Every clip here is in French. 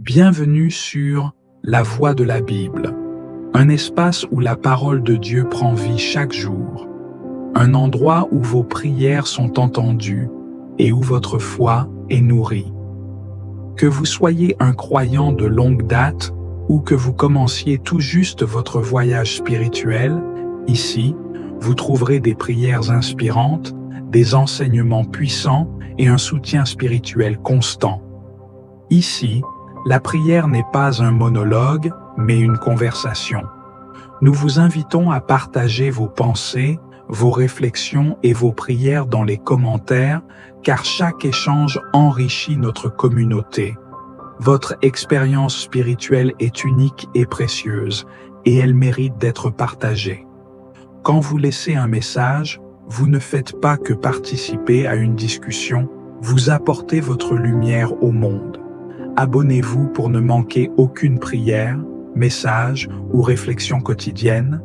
Bienvenue sur La Voix de la Bible, un espace où la parole de Dieu prend vie chaque jour, un endroit où vos prières sont entendues et où votre foi est nourrie. Que vous soyez un croyant de longue date ou que vous commenciez tout juste votre voyage spirituel, ici, vous trouverez des prières inspirantes, des enseignements puissants et un soutien spirituel constant. Ici, la prière n'est pas un monologue, mais une conversation. Nous vous invitons à partager vos pensées, vos réflexions et vos prières dans les commentaires, car chaque échange enrichit notre communauté. Votre expérience spirituelle est unique et précieuse, et elle mérite d'être partagée. Quand vous laissez un message, vous ne faites pas que participer à une discussion, vous apportez votre lumière au monde. Abonnez-vous pour ne manquer aucune prière, message ou réflexion quotidienne.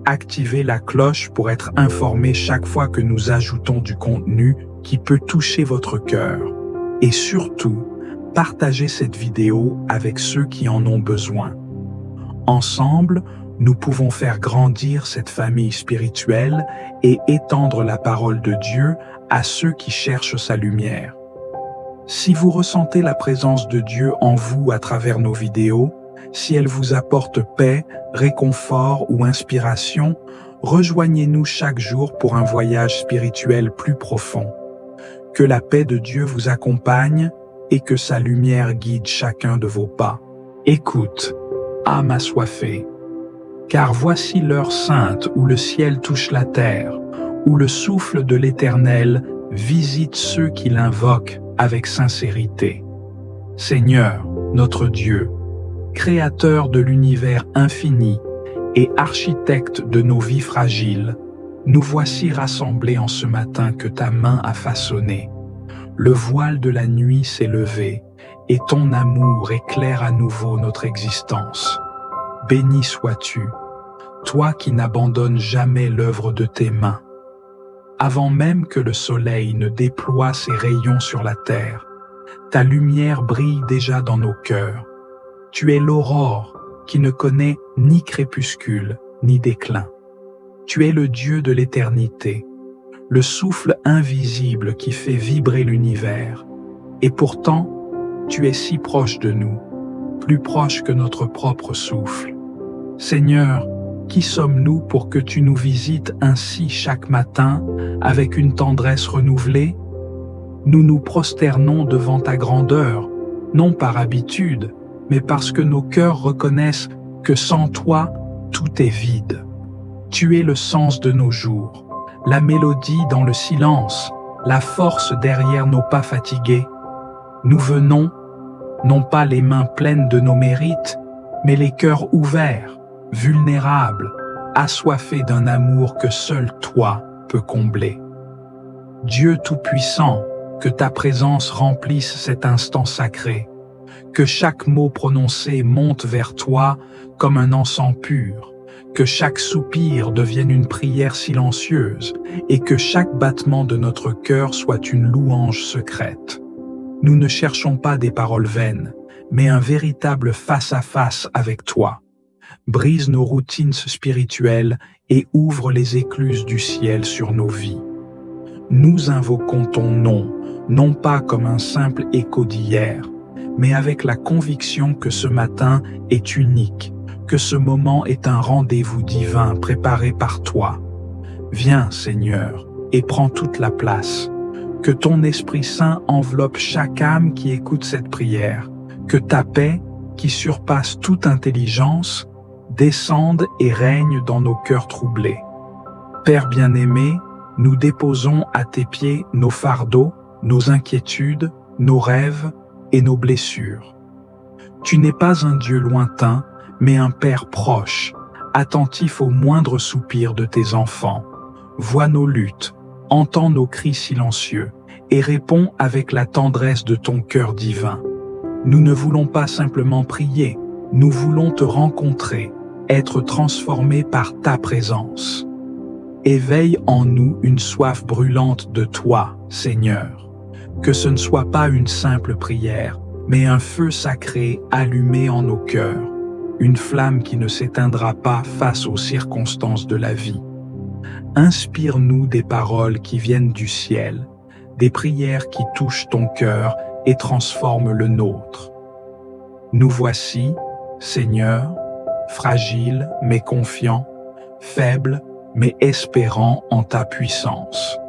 Activez la cloche pour être informé chaque fois que nous ajoutons du contenu qui peut toucher votre cœur. Et surtout, partagez cette vidéo avec ceux qui en ont besoin. Ensemble, nous pouvons faire grandir cette famille spirituelle et étendre la parole de Dieu à ceux qui cherchent sa lumière. Si vous ressentez la présence de Dieu en vous à travers nos vidéos, si elle vous apporte paix, réconfort ou inspiration, rejoignez-nous chaque jour pour un voyage spirituel plus profond. Que la paix de Dieu vous accompagne et que sa lumière guide chacun de vos pas. Écoute, âme assoiffée, car voici l'heure sainte où le ciel touche la terre, où le souffle de l'Éternel visite ceux qui l'invoquent avec sincérité. Seigneur, notre Dieu, Créateur de l'univers infini et architecte de nos vies fragiles, nous voici rassemblés en ce matin que ta main a façonné. Le voile de la nuit s'est levé et ton amour éclaire à nouveau notre existence. Béni sois-tu, toi qui n'abandonnes jamais l'œuvre de tes mains. Avant même que le soleil ne déploie ses rayons sur la terre, ta lumière brille déjà dans nos cœurs. Tu es l'aurore qui ne connaît ni crépuscule ni déclin. Tu es le Dieu de l'éternité, le souffle invisible qui fait vibrer l'univers. Et pourtant, tu es si proche de nous, plus proche que notre propre souffle. Seigneur, qui sommes-nous pour que tu nous visites ainsi chaque matin avec une tendresse renouvelée? Nous nous prosternons devant ta grandeur, non par habitude, mais parce que nos cœurs reconnaissent que sans toi, tout est vide. Tu es le sens de nos jours, la mélodie dans le silence, la force derrière nos pas fatigués. Nous venons, non pas les mains pleines de nos mérites, mais les cœurs ouverts, vulnérables, assoiffés d'un amour que seul toi peux combler. Dieu Tout-Puissant, que ta présence remplisse cet instant sacré, que chaque mot prononcé monte vers toi comme un encens pur, que chaque soupir devienne une prière silencieuse et que chaque battement de notre cœur soit une louange secrète. Nous ne cherchons pas des paroles vaines, mais un véritable face-à-face avec toi. Brise nos routines spirituelles et ouvre les écluses du ciel sur nos vies. Nous invoquons ton nom, non pas comme un simple écho d'hier, mais avec la conviction que ce matin est unique, que ce moment est un rendez-vous divin préparé par toi. Viens, Seigneur, et prends toute la place. Que ton Esprit Saint enveloppe chaque âme qui écoute cette prière. Que ta paix, qui surpasse toute intelligence, descende et règne dans nos cœurs troublés. Père bien-aimé, nous déposons à tes pieds nos fardeaux, nos inquiétudes, nos rêves et nos blessures. Tu n'es pas un Dieu lointain, mais un Père proche, attentif aux moindres soupirs de tes enfants. Vois nos luttes, entends nos cris silencieux et réponds avec la tendresse de ton cœur divin. Nous ne voulons pas simplement prier, nous voulons te rencontrer, être transformés par ta présence. Éveille en nous une soif brûlante de toi, Seigneur. Que ce ne soit pas une simple prière, mais un feu sacré allumé en nos cœurs, une flamme qui ne s'éteindra pas face aux circonstances de la vie. Inspire-nous des paroles qui viennent du ciel, des prières qui touchent ton cœur et transforment le nôtre. Nous voici, Seigneur, fragiles mais confiants, faibles mais espérants en ta puissance.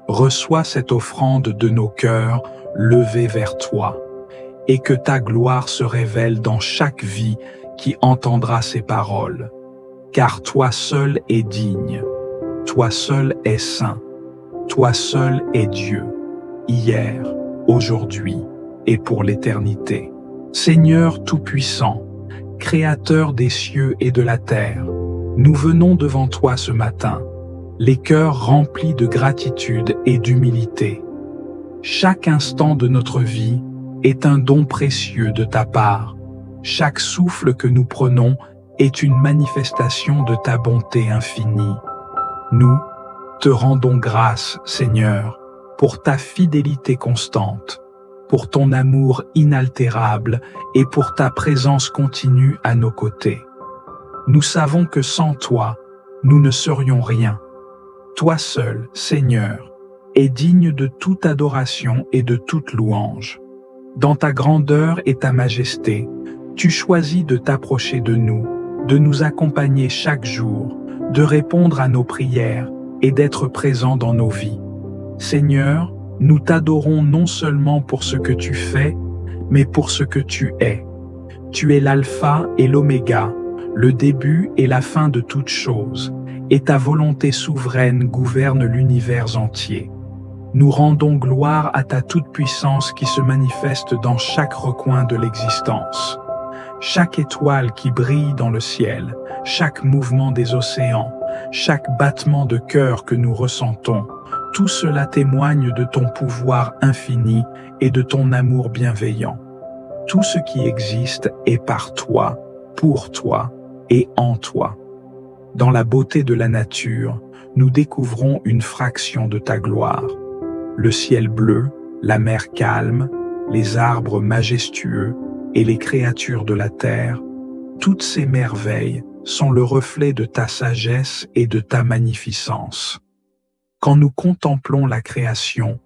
Reçois cette offrande de nos cœurs levés vers toi, et que ta gloire se révèle dans chaque vie qui entendra ces paroles. Car toi seul es digne, toi seul es saint, toi seul es Dieu, hier, aujourd'hui et pour l'éternité. Seigneur Tout-Puissant, Créateur des cieux et de la terre, nous venons devant toi ce matin, les cœurs remplis de gratitude et d'humilité. Chaque instant de notre vie est un don précieux de ta part. Chaque souffle que nous prenons est une manifestation de ta bonté infinie. Nous te rendons grâce, Seigneur, pour ta fidélité constante, pour ton amour inaltérable et pour ta présence continue à nos côtés. Nous savons que sans toi, nous ne serions rien. Toi seul, Seigneur, es digne de toute adoration et de toute louange. Dans ta grandeur et ta majesté, tu choisis de t'approcher de nous accompagner chaque jour, de répondre à nos prières et d'être présent dans nos vies. Seigneur, nous t'adorons non seulement pour ce que tu fais, mais pour ce que tu es. Tu es l'alpha et l'oméga, le début et la fin de toutes choses, et ta volonté souveraine gouverne l'univers entier. Nous rendons gloire à ta toute-puissance qui se manifeste dans chaque recoin de l'existence. Chaque étoile qui brille dans le ciel, chaque mouvement des océans, chaque battement de cœur que nous ressentons, tout cela témoigne de ton pouvoir infini et de ton amour bienveillant. Tout ce qui existe est par toi, pour toi et en toi. Dans la beauté de la nature, nous découvrons une fraction de ta gloire. Le ciel bleu, la mer calme, les arbres majestueux et les créatures de la terre, toutes ces merveilles sont le reflet de ta sagesse et de ta magnificence. Quand nous contemplons la création,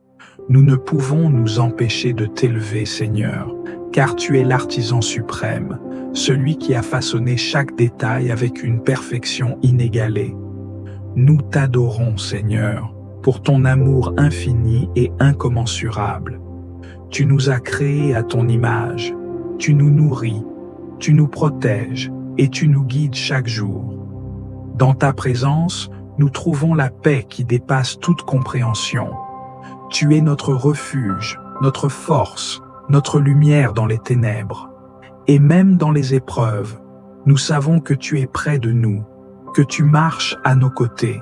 nous ne pouvons nous empêcher de t'élever, Seigneur, car tu es l'artisan suprême, celui qui a façonné chaque détail avec une perfection inégalée. Nous t'adorons, Seigneur, pour ton amour infini et incommensurable. Tu nous as créés à ton image, tu nous nourris, tu nous protèges et tu nous guides chaque jour. Dans ta présence, nous trouvons la paix qui dépasse toute compréhension. Tu es notre refuge, notre force, notre lumière dans les ténèbres. Et même dans les épreuves, nous savons que tu es près de nous, que tu marches à nos côtés,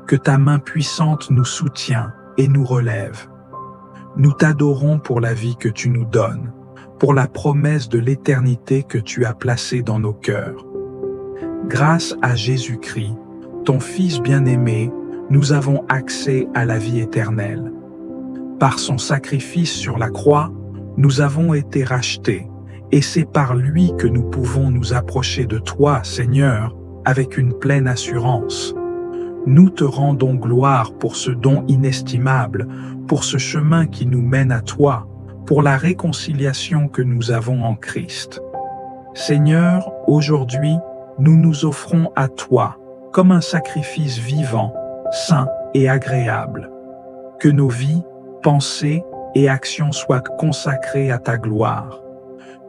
que ta main puissante nous soutient et nous relève. Nous t'adorons pour la vie que tu nous donnes, pour la promesse de l'éternité que tu as placée dans nos cœurs. Grâce à Jésus-Christ, ton Fils bien-aimé, nous avons accès à la vie éternelle. Par son sacrifice sur la croix, nous avons été rachetés, et c'est par lui que nous pouvons nous approcher de toi, Seigneur, avec une pleine assurance. Nous te rendons gloire pour ce don inestimable, pour ce chemin qui nous mène à toi, pour la réconciliation que nous avons en Christ. Seigneur, aujourd'hui, nous nous offrons à toi comme un sacrifice vivant, saint et agréable. Que nos vies, pensées et actions soient consacrées à ta gloire.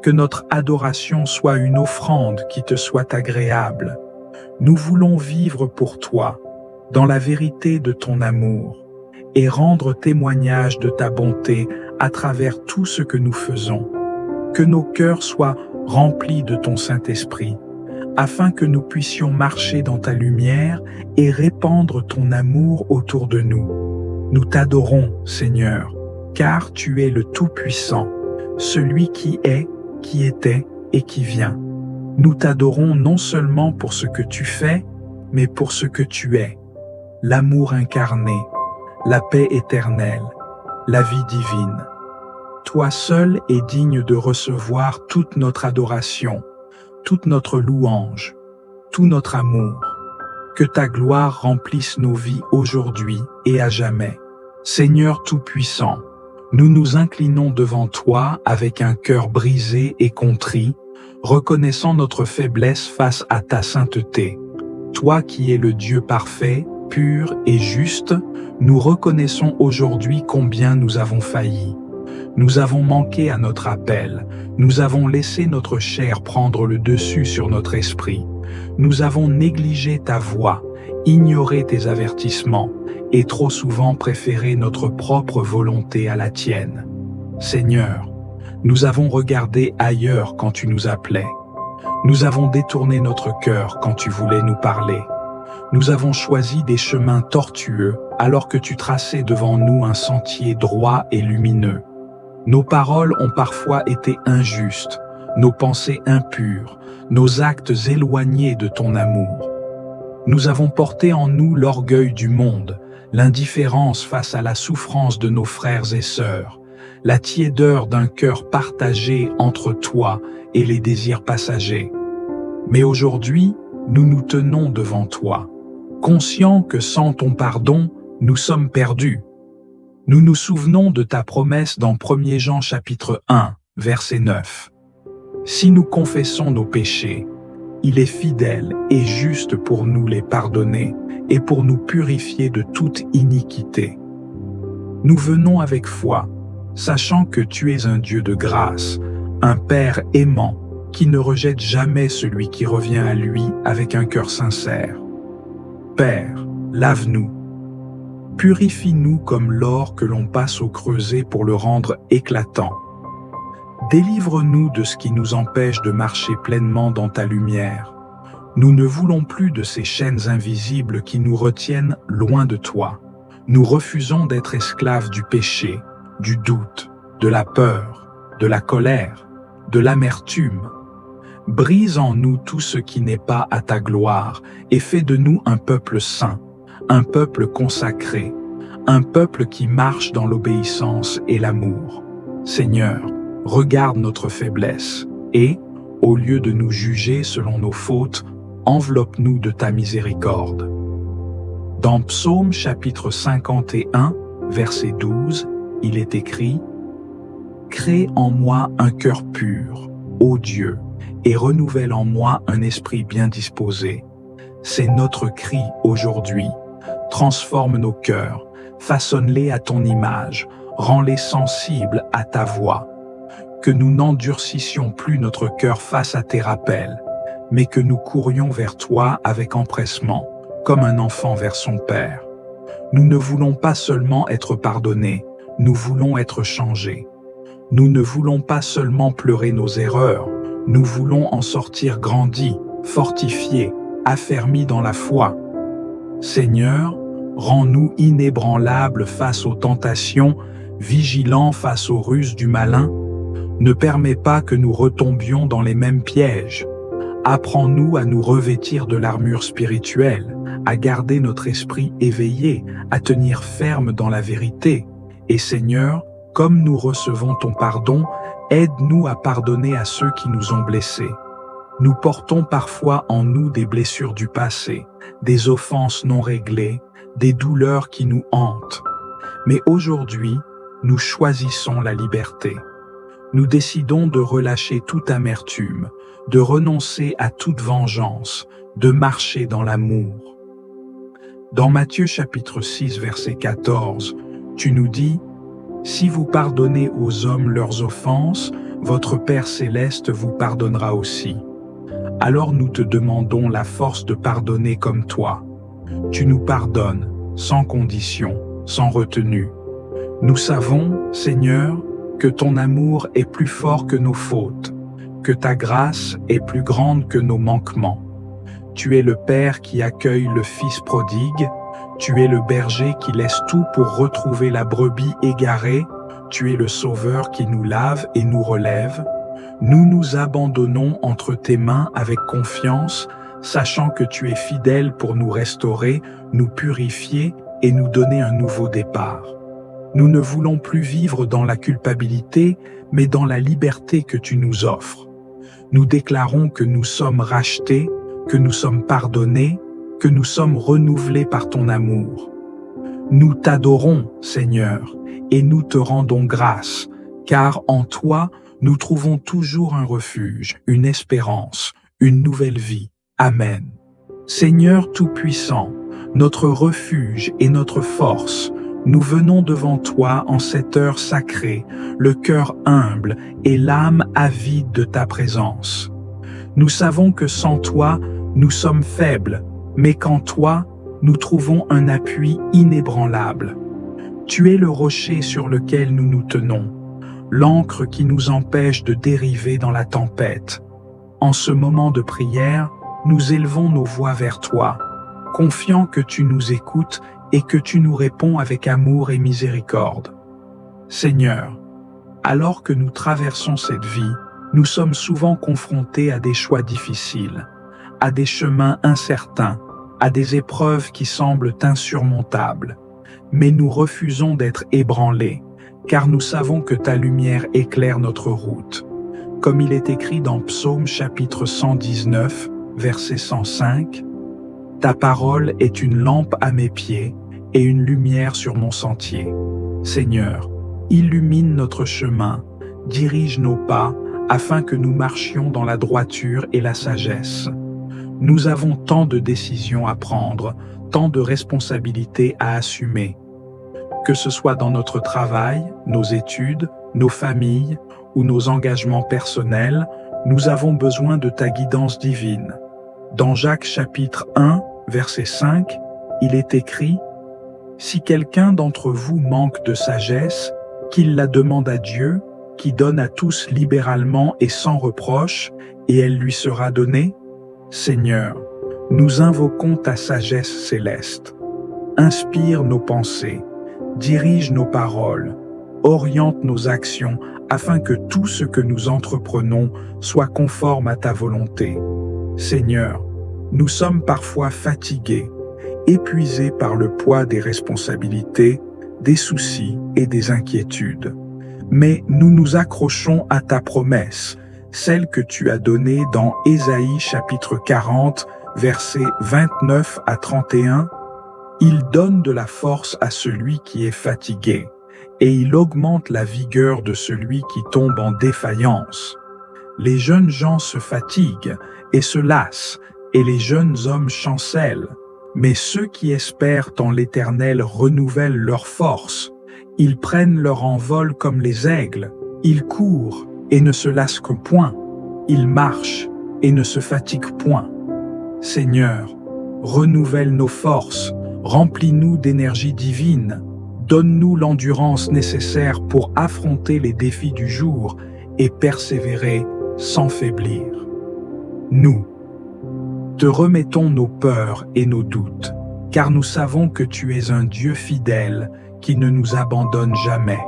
Que notre adoration soit une offrande qui te soit agréable. Nous voulons vivre pour toi, dans la vérité de ton amour, et rendre témoignage de ta bonté à travers tout ce que nous faisons. Que nos cœurs soient remplis de ton Saint-Esprit, afin que nous puissions marcher dans ta lumière et répandre ton amour autour de nous. Nous t'adorons, Seigneur, car tu es le Tout-Puissant, celui qui est, qui était et qui vient. Nous t'adorons non seulement pour ce que tu fais, mais pour ce que tu es. L'amour incarné, la paix éternelle, la vie divine. toi seul es digne de recevoir toute notre adoration, toute notre louange, tout notre amour. Que ta gloire remplisse nos vies aujourd'hui et à jamais. Seigneur Tout-Puissant, nous nous inclinons devant toi avec un cœur brisé et contrit, reconnaissant notre faiblesse face à ta sainteté. Toi qui es le Dieu parfait, pur et juste, nous reconnaissons aujourd'hui combien nous avons failli. Nous avons manqué à notre appel, nous avons laissé notre chair prendre le dessus sur notre esprit. Nous avons négligé ta voix, ignoré tes avertissements et trop souvent préféré notre propre volonté à la tienne. Seigneur, nous avons regardé ailleurs quand tu nous appelais. Nous avons détourné notre cœur quand tu voulais nous parler. Nous avons choisi des chemins tortueux alors que tu traçais devant nous un sentier droit et lumineux. Nos paroles ont parfois été injustes, nos pensées impures, nos actes éloignés de ton amour. Nous avons porté en nous l'orgueil du monde, l'indifférence face à la souffrance de nos frères et sœurs, la tiédeur d'un cœur partagé entre toi et les désirs passagers. Mais aujourd'hui, nous nous tenons devant toi, conscients que sans ton pardon, nous sommes perdus. Nous nous souvenons de ta promesse dans 1 Jean chapitre 1, verset 9. Si nous confessons nos péchés, il est fidèle et juste pour nous les pardonner et pour nous purifier de toute iniquité. Nous venons avec foi, sachant que tu es un Dieu de grâce, un Père aimant qui ne rejette jamais celui qui revient à lui avec un cœur sincère. Père, lave-nous. Purifie-nous comme l'or que l'on passe au creuset pour le rendre éclatant. Délivre-nous de ce qui nous empêche de marcher pleinement dans ta lumière. Nous ne voulons plus de ces chaînes invisibles qui nous retiennent loin de toi. Nous refusons d'être esclaves du péché, du doute, de la peur, de la colère, de l'amertume. Brise en nous tout ce qui n'est pas à ta gloire et fais de nous un peuple saint, un peuple consacré, un peuple qui marche dans l'obéissance et l'amour. Seigneur, regarde notre faiblesse et, au lieu de nous juger selon nos fautes, enveloppe-nous de ta miséricorde. Dans Psaume chapitre 51, verset 12, il est écrit « Crée en moi un cœur pur, ô Dieu, et renouvelle en moi un esprit bien disposé. » C'est notre cri aujourd'hui. Transforme nos cœurs, façonne-les à ton image, rends-les sensibles à ta voix. Que nous n'endurcissions plus notre cœur face à tes rappels, mais que nous courions vers toi avec empressement, comme un enfant vers son père. Nous ne voulons pas seulement être pardonnés, nous voulons être changés. Nous ne voulons pas seulement pleurer nos erreurs, nous voulons en sortir grandis, fortifiés, affermis dans la foi. Seigneur, rends-nous inébranlables face aux tentations, vigilants face aux ruses du malin. Ne permets pas que nous retombions dans les mêmes pièges. Apprends-nous à nous revêtir de l'armure spirituelle, à garder notre esprit éveillé, à tenir ferme dans la vérité. Et Seigneur, comme nous recevons ton pardon, aide-nous à pardonner à ceux qui nous ont blessés. Nous portons parfois en nous des blessures du passé, des offenses non réglées, des douleurs qui nous hantent. Mais aujourd'hui, nous choisissons la liberté. Nous décidons de relâcher toute amertume, de renoncer à toute vengeance, de marcher dans l'amour. Dans Matthieu chapitre 6, verset 14, tu nous dis « Si vous pardonnez aux hommes leurs offenses, votre Père céleste vous pardonnera aussi. » Alors nous te demandons la force de pardonner comme toi. Tu nous pardonnes, sans condition, sans retenue. Nous savons, Seigneur, que ton amour est plus fort que nos fautes, que ta grâce est plus grande que nos manquements. Tu es le Père qui accueille le Fils prodigue, tu es le berger qui laisse tout pour retrouver la brebis égarée, tu es le Sauveur qui nous lave et nous relève. Nous nous abandonnons entre tes mains avec confiance, sachant que tu es fidèle pour nous restaurer, nous purifier et nous donner un nouveau départ. Nous ne voulons plus vivre dans la culpabilité, mais dans la liberté que tu nous offres. Nous déclarons que nous sommes rachetés, que nous sommes pardonnés, que nous sommes renouvelés par ton amour. Nous t'adorons, Seigneur, et nous te rendons grâce, car en toi, nous trouvons toujours un refuge, une espérance, une nouvelle vie. Amen. Seigneur Tout-Puissant, notre refuge et notre force, nous venons devant toi en cette heure sacrée, le cœur humble et l'âme avide de ta présence. Nous savons que sans toi, nous sommes faibles, mais qu'en toi, nous trouvons un appui inébranlable. Tu es le rocher sur lequel nous nous tenons, l'ancre qui nous empêche de dériver dans la tempête. En ce moment de prière, nous élevons nos voix vers toi, confiants que tu nous écoutes et que tu nous réponds avec amour et miséricorde. Seigneur, alors que nous traversons cette vie, nous sommes souvent confrontés à des choix difficiles, à des chemins incertains, à des épreuves qui semblent insurmontables. Mais nous refusons d'être ébranlés, car nous savons que ta lumière éclaire notre route. Comme il est écrit dans Psaume chapitre 119, verset 105, « Ta parole est une lampe à mes pieds et une lumière sur mon sentier. Seigneur, illumine notre chemin, dirige nos pas, afin que nous marchions dans la droiture et la sagesse. Nous avons tant de décisions à prendre, tant de responsabilités à assumer. Que ce soit dans notre travail, nos études, nos familles ou nos engagements personnels, nous avons besoin de ta guidance divine. Dans Jacques chapitre 1, verset 5, il est écrit « Si quelqu'un d'entre vous manque de sagesse, qu'il la demande à Dieu, qui donne à tous libéralement et sans reproche, et elle lui sera donnée. Seigneur, nous invoquons ta sagesse céleste. Inspire nos pensées, dirige nos paroles, oriente nos actions afin que tout ce que nous entreprenons soit conforme à ta volonté. Seigneur, nous sommes parfois fatigués, épuisés par le poids des responsabilités, des soucis et des inquiétudes. Mais nous nous accrochons à ta promesse, celle que tu as donnée dans Ésaïe chapitre 40, versets 29 à 31. Il donne de la force à celui qui est fatigué, et il augmente la vigueur de celui qui tombe en défaillance. Les jeunes gens se fatiguent et se lassent, et les jeunes hommes chancellent. Mais ceux qui espèrent en l'Éternel renouvellent leur force. Ils prennent leur envol comme les aigles. Ils courent et ne se lassent que point. Ils marchent et ne se fatiguent point. Seigneur, renouvelle nos forces, remplis-nous d'énergie divine, donne-nous l'endurance nécessaire pour affronter les défis du jour et persévérer sans faiblir. Nous te remettons nos peurs et nos doutes, car nous savons que tu es un Dieu fidèle qui ne nous abandonne jamais.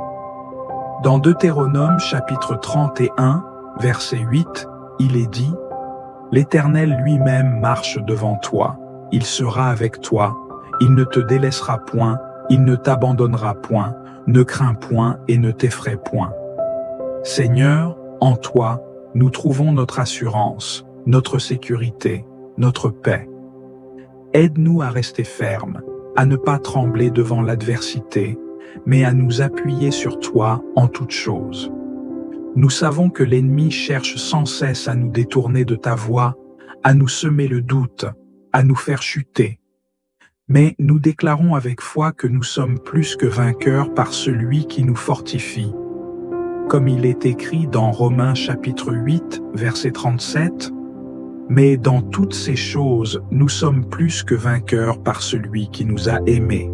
Dans Deutéronome chapitre 31, verset 8, il est dit « L'Éternel lui-même marche devant toi, il sera avec toi, il ne te délaissera point, il ne t'abandonnera point, ne crains point et ne t'effraie point. » Seigneur, en toi, nous trouvons notre assurance, notre sécurité, notre paix. Aide-nous à rester fermes, à ne pas trembler devant l'adversité, mais à nous appuyer sur toi en toutes choses. Nous savons que l'ennemi cherche sans cesse à nous détourner de ta voie, à nous semer le doute, à nous faire chuter. Mais nous déclarons avec foi que nous sommes plus que vainqueurs par celui qui nous fortifie. Comme il est écrit dans Romains chapitre 8, verset 37, « Mais dans toutes ces choses, nous sommes plus que vainqueurs par celui qui nous a aimés.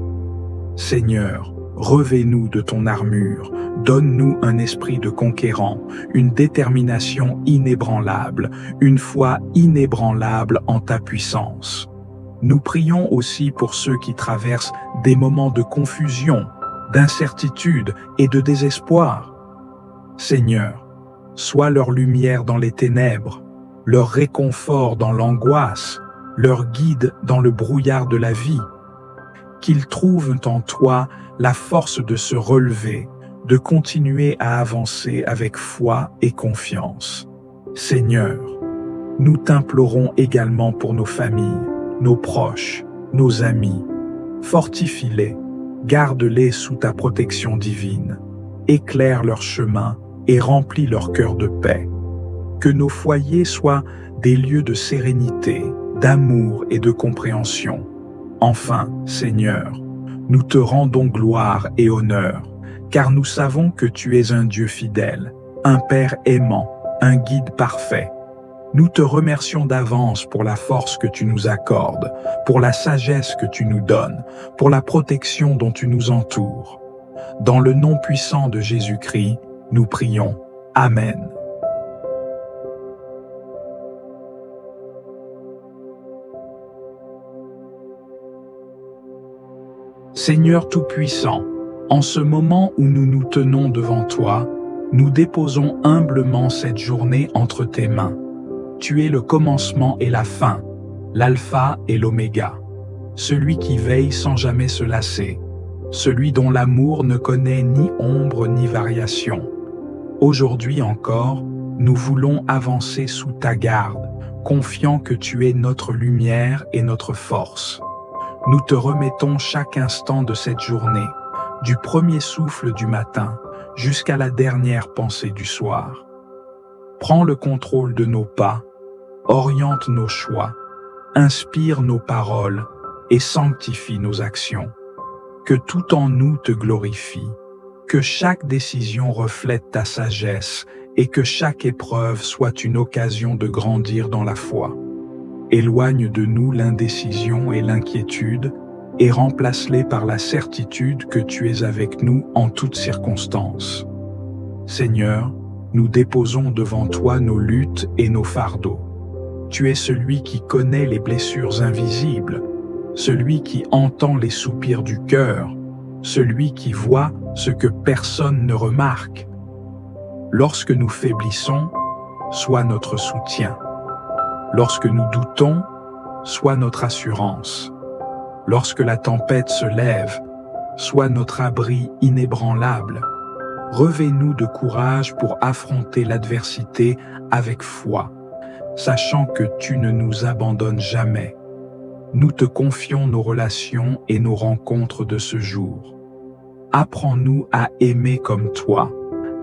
Seigneur, revêt-nous de ton armure, donne-nous un esprit de conquérant, une détermination inébranlable, une foi inébranlable en ta puissance. Nous prions aussi pour ceux qui traversent des moments de confusion, d'incertitude et de désespoir. Seigneur, sois leur lumière dans les ténèbres, leur réconfort dans l'angoisse, leur guide dans le brouillard de la vie. qu'ils trouvent en toi la force de se relever, de continuer à avancer avec foi et confiance. Seigneur, nous t'implorons également pour nos familles, nos proches, nos amis. Fortifie-les, garde-les sous ta protection divine, éclaire leur chemin et remplis leur cœur de paix. Que nos foyers soient des lieux de sérénité, d'amour et de compréhension. Enfin, Seigneur, nous te rendons gloire et honneur, car nous savons que tu es un Dieu fidèle, un Père aimant, un guide parfait. Nous te remercions d'avance pour la force que tu nous accordes, pour la sagesse que tu nous donnes, pour la protection dont tu nous entoures. Dans le nom puissant de Jésus-Christ, nous prions. Amen. Seigneur Tout-Puissant, en ce moment où nous nous tenons devant toi, nous déposons humblement cette journée entre tes mains. Tu es le commencement et la fin, l'alpha et l'oméga, celui qui veille sans jamais se lasser, celui dont l'amour ne connaît ni ombre ni variation. Aujourd'hui encore, nous voulons avancer sous ta garde, confiant que tu es notre lumière et notre force. Nous te remettons chaque instant de cette journée, du premier souffle du matin jusqu'à la dernière pensée du soir. Prends le contrôle de nos pas, oriente nos choix, inspire nos paroles et sanctifie nos actions. Que tout en nous te glorifie, que chaque décision reflète ta sagesse et que chaque épreuve soit une occasion de grandir dans la foi. Éloigne de nous l'indécision et l'inquiétude et remplace-les par la certitude que tu es avec nous en toutes circonstances. Seigneur, nous déposons devant toi nos luttes et nos fardeaux. Tu es celui qui connaît les blessures invisibles, celui qui entend les soupirs du cœur, celui qui voit ce que personne ne remarque. Lorsque nous faiblissons, sois notre soutien. Lorsque nous doutons, sois notre assurance. Lorsque la tempête se lève, sois notre abri inébranlable. Revêt-nous de courage pour affronter l'adversité avec foi, sachant que tu ne nous abandonnes jamais. Nous te confions nos relations et nos rencontres de ce jour. Apprends-nous à aimer comme toi,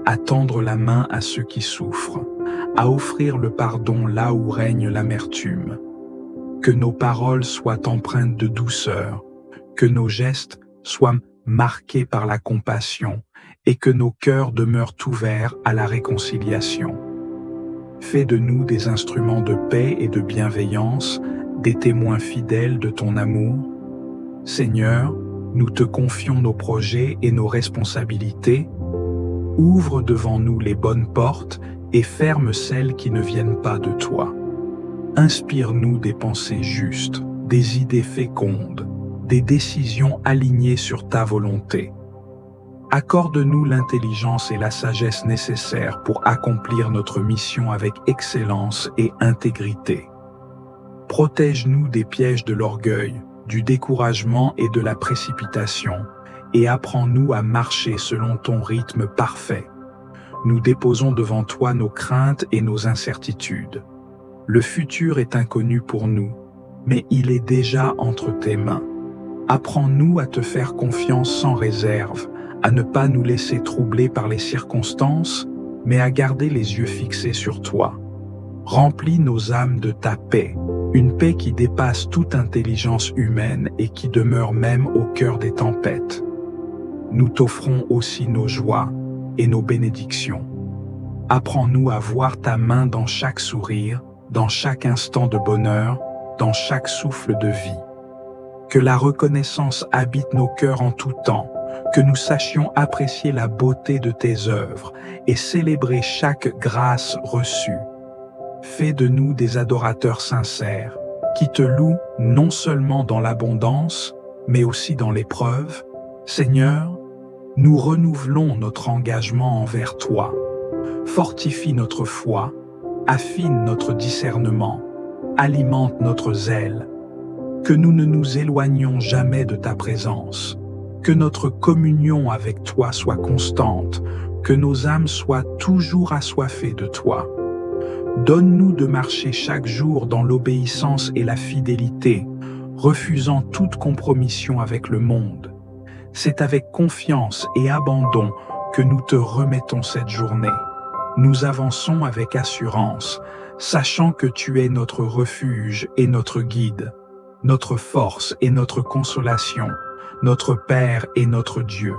à tendre la main à ceux qui souffrent, à offrir le pardon là où règne l'amertume. Que nos paroles soient empreintes de douceur, que nos gestes soient marqués par la compassion et que nos cœurs demeurent ouverts à la réconciliation. Fais de nous des instruments de paix et de bienveillance, des témoins fidèles de ton amour. Seigneur, nous te confions nos projets et nos responsabilités. Ouvre devant nous les bonnes portes et ferme celles qui ne viennent pas de toi. Inspire-nous des pensées justes, des idées fécondes, des décisions alignées sur ta volonté. Accorde-nous l'intelligence et la sagesse nécessaires pour accomplir notre mission avec excellence et intégrité. Protège-nous des pièges de l'orgueil, du découragement et de la précipitation, et apprends-nous à marcher selon ton rythme parfait. Nous déposons devant toi nos craintes et nos incertitudes. Le futur est inconnu pour nous, mais il est déjà entre tes mains. Apprends-nous à te faire confiance sans réserve, à ne pas nous laisser troubler par les circonstances, mais à garder les yeux fixés sur toi. Remplis nos âmes de ta paix, une paix qui dépasse toute intelligence humaine et qui demeure même au cœur des tempêtes. Nous t'offrons aussi nos joies et nos bénédictions. Apprends-nous à voir ta main dans chaque sourire, dans chaque instant de bonheur, dans chaque souffle de vie. Que la reconnaissance habite nos cœurs en tout temps, que nous sachions apprécier la beauté de tes œuvres et célébrer chaque grâce reçue. Fais de nous des adorateurs sincères, qui te louent non seulement dans l'abondance, mais aussi dans l'épreuve. Seigneur, nous renouvelons notre engagement envers toi. Fortifie notre foi, affine notre discernement, alimente notre zèle. que nous ne nous éloignions jamais de ta présence, que notre communion avec toi soit constante, que nos âmes soient toujours assoiffées de toi. Donne-nous de marcher chaque jour dans l'obéissance et la fidélité, refusant toute compromission avec le monde. C'est avec confiance et abandon que nous te remettons cette journée. Nous avançons avec assurance, sachant que tu es notre refuge et notre guide, notre force et notre consolation, notre Père et notre Dieu.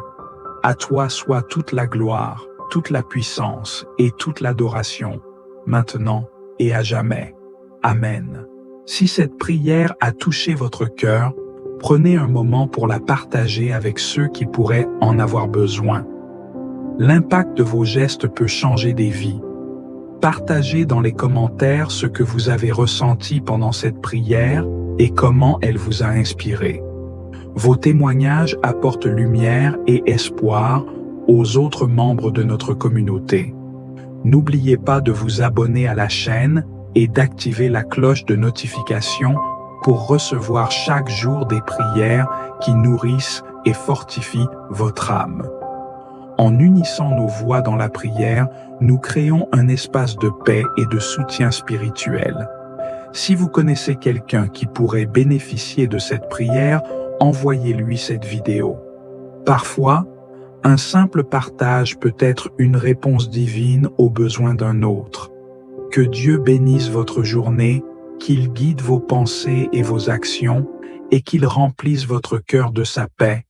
À toi soit toute la gloire, toute la puissance et toute l'adoration, maintenant et à jamais. Amen. Si cette prière a touché votre cœur, prenez un moment pour la partager avec ceux qui pourraient en avoir besoin. L'impact de vos gestes peut changer des vies. Partagez dans les commentaires ce que vous avez ressenti pendant cette prière et comment elle vous a inspiré. Vos témoignages apportent lumière et espoir aux autres membres de notre communauté. N'oubliez pas de vous abonner à la chaîne et d'activer la cloche de notification pour recevoir chaque jour des prières qui nourrissent et fortifient votre âme. En unissant nos voix dans la prière, nous créons un espace de paix et de soutien spirituel. Si vous connaissez quelqu'un qui pourrait bénéficier de cette prière, envoyez-lui cette vidéo. Parfois, un simple partage peut être une réponse divine aux besoins d'un autre. Que Dieu bénisse votre journée, qu'il guide vos pensées et vos actions, et qu'il remplisse votre cœur de sa paix